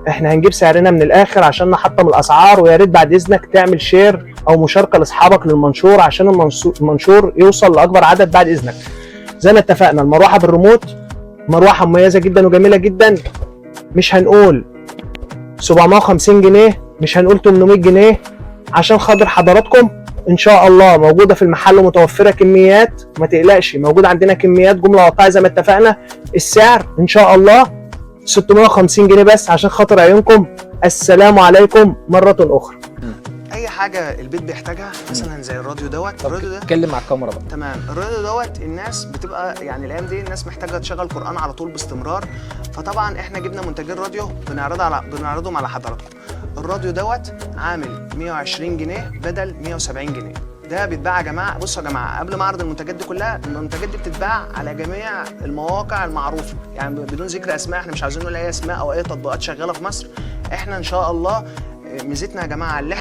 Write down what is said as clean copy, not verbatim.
احنا هنجيب سعرنا من الاخر عشان نحطم الاسعار، ويا ريت بعد اذنك تعمل شير او مشاركه لاصحابك للمنشور عشان المنشور يوصل لاكبر عدد بعد اذنك. زي ما اتفقنا المروحه بالريموت مروحه مميزه جدا وجميله جدا، مش هنقول 750 جنيه، مش هنقول 800 جنيه، عشان خاطر حضراتكم ان شاء الله موجوده في المحل ومتوفره كميات، ما تقلقش موجود عندنا كميات جمله وقطعيه زي ما اتفقنا. السعر ان شاء الله 650 جنيه بس عشان خاطر عيونكم. السلام عليكم مره اخرى. اي حاجه البيت بيحتاجها مثلا زي الراديو دوت. الراديو ده اتكلم مع الكاميرا بقى. تمام. الراديو دوت الناس بتبقى يعني الايام دي الناس محتاجه تشغل قران على طول باستمرار، فطبعا احنا جبنا منتجين راديو بنعرضهم على حضراتكم. الراديو دوت عامل 120 جنيه بدل 170 جنيه. ده بيتباع يا جماعه. بصوا يا جماعه، قبل ما اعرض المنتجات دي كلها، المنتجات دي بتتباع على جميع المواقع المعروفه، يعني بدون ذكر اسماء، احنا مش عايزين نقول اي اسماء او اي تطبيقات شغاله في مصر. احنا ان شاء الله ميزتنا يا جماعه اللي